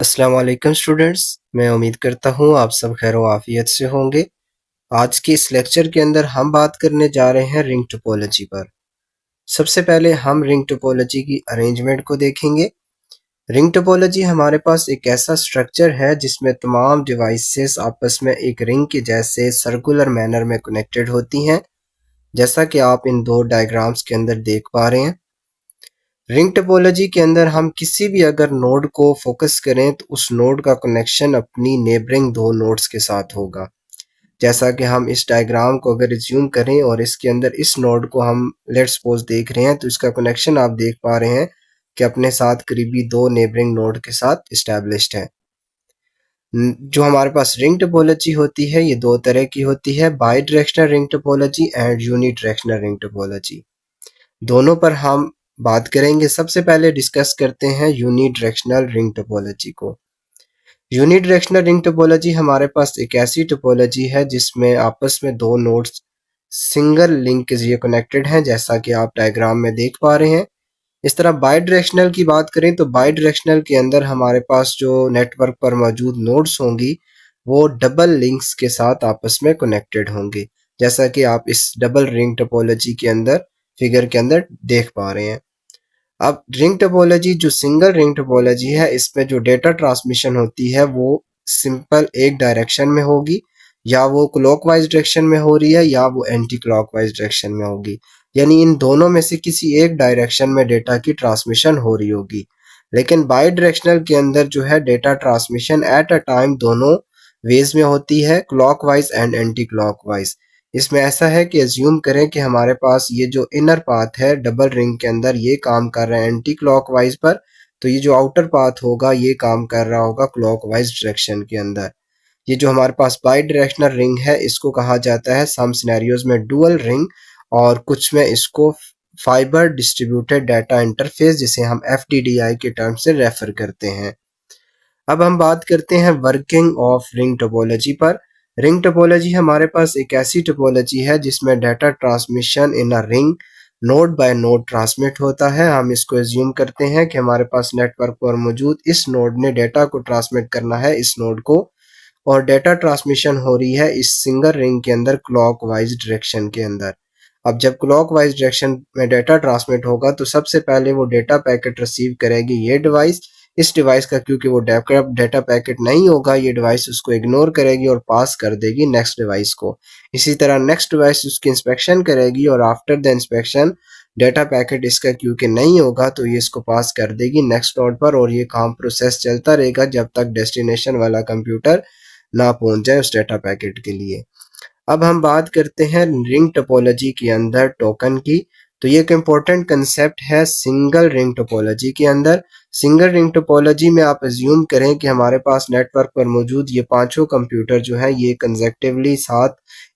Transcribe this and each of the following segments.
अस्सलाम वालेकुम स्टूडेंट्स। मैं उम्मीद करता हूँ आप सब खैर आफियत से होंगे। आज के इस लेक्चर के अंदर हम बात करने जा रहे हैं रिंग टोपोलॉजी पर। सबसे पहले हम रिंग टोपोलॉजी की अरेंजमेंट को देखेंगे। रिंग टोपोलॉजी हमारे पास एक ऐसा स्ट्रक्चर है जिसमें तमाम डिवाइसेस आपस में एक रिंग के जैसे सर्कुलर मैनर में कनेक्टेड होती हैं, जैसा कि आप इन दो डायग्राम्स के अंदर देख पा रहे हैं। रिंग टोपोलॉजी के अंदर हम किसी भी अगर नोड को फोकस करें तो उस नोड का कनेक्शन अपनी नेबरिंग दो नोड्स के साथ होगा। जैसा कि हम इस डायग्राम को अगर रिज्यूम करें और इसके अंदर इस नोड को हम लेट्स सपोज देख रहे हैं, तो इसका कनेक्शन आप देख पा रहे हैं कि अपने साथ करीबी दो नेबरिंग नोड के साथ इस्टेब्लिश्ड है। जो हमारे पास रिंग टोपोलॉजी होती है ये दो तरह की होती है, by directional ring topology and unidirectional ring topology. दोनों पर हम बात करेंगे। सबसे पहले डिस्कस करते हैं यूनिडायरेक्शनल रिंग टोपोलॉजी को। यूनिडायरेक्शनल रिंग टोपोलॉजी हमारे पास एक ऐसी टोपोलॉजी है जिसमें आपस में दो नोड्स सिंगल लिंक के जरिए कनेक्टेड हैं, जैसा कि आप डायग्राम में देख पा रहे हैं। इस तरह बाई डायरेक्शनल की बात करें तो बाई डायरेक्शनल के अंदर हमारे पास जो नेटवर्क पर मौजूद नोड्स होंगी वो डबल लिंक्स के साथ आपस में कनेक्टेड होंगे, जैसा कि आप इस डबल रिंग टोपोलॉजी के अंदर फिगर के अंदर देख पा रहे हैं। अब रिंग टोपोलॉजी जो सिंगल रिंग टोपोलॉजी है, इसमें जो डेटा ट्रांसमिशन होती है वो सिंपल एक डायरेक्शन में होगी, या वो क्लॉकवाइज डायरेक्शन में हो रही है या वो एंटी क्लॉकवाइज डायरेक्शन में होगी। यानी इन दोनों में से किसी एक डायरेक्शन में डेटा की ट्रांसमिशन हो रही होगी। लेकिन बाई डायरेक्शनल के अंदर जो है data transmission at a time दोनों वेज में होती है, क्लॉकवाइज एंड एंटी क्लॉकवाइज। इसमें ऐसा है कि एज्यूम करें कि हमारे पास ये जो इनर पाथ है डबल रिंग के अंदर ये काम कर रहा है एंटी क्लॉकवाइज पर, तो ये जो आउटर पाथ होगा ये काम कर रहा होगा क्लॉकवाइज डायरेक्शन के अंदर। ये जो हमारे पास बाई डायरेक्शनल रिंग है इसको कहा जाता है सम सिनेरियोज में डुअल रिंग, और कुछ में इसको फाइबर डिस्ट्रीब्यूटेड डाटा इंटरफेस, जिसे हम FDDI के टर्म से रेफर करते हैं। अब हम बात करते हैं वर्किंग ऑफ रिंग टोपोलॉजी पर। रिंग टोपोलॉजी हमारे पास एक ऐसी टोपोलॉजी है जिसमें data transmission in a ring node by node transmit होता है। हम इसको एज्यूम करते हैं कि हमारे पास नेटवर्क पर मौजूद इस नोड ने डेटा को ट्रांसमिट करना है इस नोड को, और डेटा ट्रांसमिशन हो रही है इस सिंगल रिंग के अंदर क्लॉकवाइज डायरेक्शन के अंदर। अब जब क्लॉकवाइज डायरेक्शन में डेटा ट्रांसमिट होगा तो सबसे पहले वो डेटा पैकेट रिसीव करेगी ये डिवाइस। इस डिवाइस का क्योंकि वो डेटा पैकेट नहीं होगा, ये डिवाइस उसको इग्नोर करेगी और पास कर देगी नेक्स्ट डिवाइस को। इसी तरह नेक्स्ट डिवाइस उसकी इंस्पेक्शन करेगी और after the inspection data packet इसका क्योंकि नहीं होगा तो ये इसको पास कर देगी नेक्स्ट नोड पर, और ये काम प्रोसेस चलता रहेगा जब तक डेस्टिनेशन वाला कंप्यूटर ना पहुंच जाए उस डेटा पैकेट के लिए। अब हम बात करते हैं रिंग टोपोलॉजी के अंदर टोकन की। तो ये एक इम्पोर्टेंट कंसेप्ट है सिंगल रिंग टोपोलॉजी के अंदर। सिंगल रिंग टोपोलॉजी में आप अज्यूम करें कि हमारे पास नेटवर्क पर मौजूद ये पांचों कंप्यूटर जो है ये कंसेक्टिवली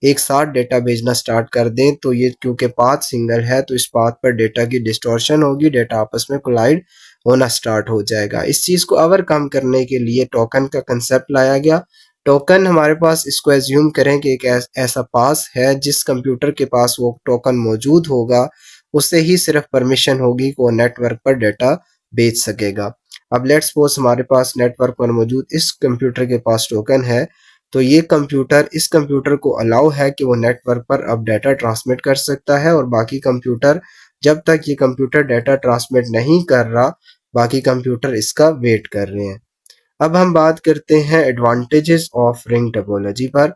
एक साथ डेटा भेजना स्टार्ट कर दें, तो ये क्योंकि पाथ सिंगल है तो इस पाथ पर डेटा की डिस्टॉर्शन होगी, डेटा आपस में कोलाइड होना स्टार्ट हो जाएगा। इस चीज को ओवरकम करने के लिए टोकन का कंसेप्ट लाया गया। टोकन हमारे पास इसको एज्यूम करें कि एक ऐसा पास है जिस कंप्यूटर के पास वो टोकन मौजूद होगा उससे ही सिर्फ परमिशन होगी कि वो नेटवर्क पर डेटा भेज सकेगा। अब लेट्स सपोज हमारे पास नेटवर्क पर मौजूद इस कंप्यूटर के पास टोकन है, तो ये कंप्यूटर इस कंप्यूटर को अलाउ है कि वो नेटवर्क पर अब डाटा ट्रांसमिट कर सकता है, और बाकी कंप्यूटर जब तक ये कंप्यूटर डाटा ट्रांसमिट नहीं कर रहा बाकी कंप्यूटर इसका वेट कर रहे हैं। अब हम बात करते हैं एडवांटेजेस ऑफ रिंग टोपोलॉजी पर।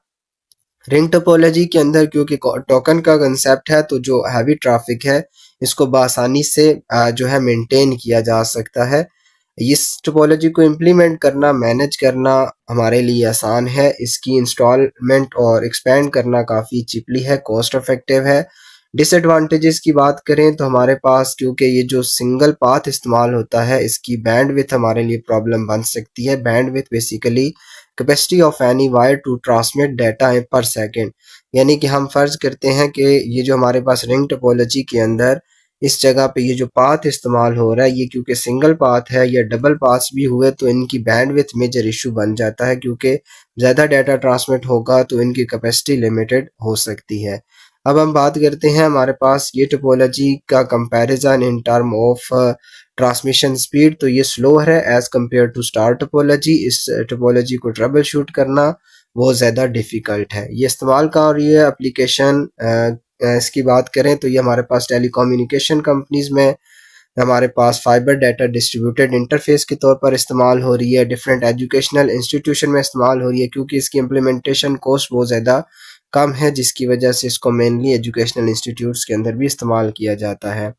रिंग टोपोलॉजी के अंदर क्योंकि टोकन का कंसेप्ट है तो जो हैवी ट्रैफिक है इसको बआसानी से जो है मेंटेन किया जा सकता है। इस टोपोलॉजी को इम्प्लीमेंट करना, मैनेज करना हमारे लिए आसान है। इसकी इंस्टॉलमेंट और एक्सपेंड करना काफ़ी चिपली है, कॉस्ट इफेक्टिव है। डिसएडवांटेजेस की बात करें तो हमारे पास क्योंकि ये जो सिंगल पाथ इस्तेमाल होता है इसकी बैंडविड्थ हमारे लिए प्रॉब्लम बन सकती है। Bandwidth basically capacity of any wire to transmit data per second. यानी कि हम फर्ज करते हैं कि ये जो हमारे पास रिंग टोपोलॉजी के अंदर इस जगह पे ये जो पाथ इस्तेमाल हो रहा है ये क्योंकि सिंगल पाथ है या डबल पाथ भी हुए तो इनकी बैंडविड्थ मेजर इशू बन जाता है, क्योंकि ज़्यादा डाटा ट्रांसमिट होगा तो इनकी कैपेसिटी लिमिटेड हो सकती है। अब हम बात करते हैं हमारे पास ये टोपोलॉजी का comparison in term of transmission speed. तो ये स्लोअर है as compare to star topology. इस टोपोलॉजी को ट्रबल शूट करना बहुत ज़्यादा डिफ़िकल्ट है। ये इस्तेमाल का और ये एप्लीकेशन इसकी बात करें तो ये हमारे पास टेलीकम्युनिकेशन कंपनीज में हमारे पास फाइबर डाटा डिस्ट्रीब्यूटेड इंटरफेस के तौर पर इस्तेमाल हो रही है। डिफरेंट एजुकेशनल इंस्टीट्यूशन में इस्तेमाल हो रही है क्योंकि इसकी इम्प्लीमेंटेशन कॉस्ट बहुत ज़्यादा कम है, जिसकी वजह से इसको मेनली एजुकेशनल इंस्टीट्यूट्स के अंदर भी इस्तेमाल किया जाता है।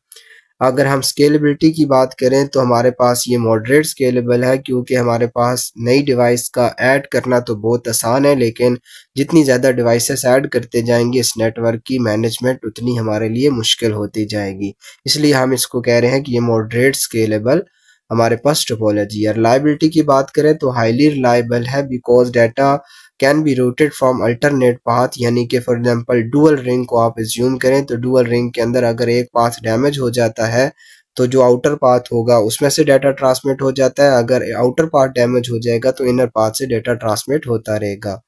अगर हम स्केलेबिलिटी की बात करें तो हमारे पास ये मॉडरेट स्केलेबल है क्योंकि हमारे पास नई डिवाइस का ऐड करना तो बहुत आसान है, लेकिन जितनी ज़्यादा डिवाइसेस ऐड करते जाएंगे इस नेटवर्क की मैनेजमेंट उतनी हमारे लिए मुश्किल होती जाएगी। इसलिए हम इसको कह रहे हैं कि ये मॉडरेट स्केलेबल हमारे पास टोपोलॉजी है। रिलायबिलिटी की बात करें तो हाईली रिलायबल है because data can be rooted from alternate path, यानी कि फॉर एग्जांपल डुअल रिंग को आप एज्यूम करें तो डुअल रिंग के अंदर अगर एक पाथ डैमेज हो जाता है तो जो आउटर पाथ होगा उसमें से डाटा ट्रांसमिट हो जाता है, अगर आउटर पाथ डैमेज हो जाएगा तो इनर पाथ से डाटा ट्रांसमिट होता रहेगा।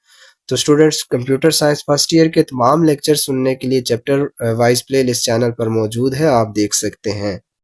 तो students, computer science first year के तमाम लेक्चर सुनने के लिए चैप्टर वाइज प्लेलिस्ट चैनल पर मौजूद है, आप देख सकते हैं।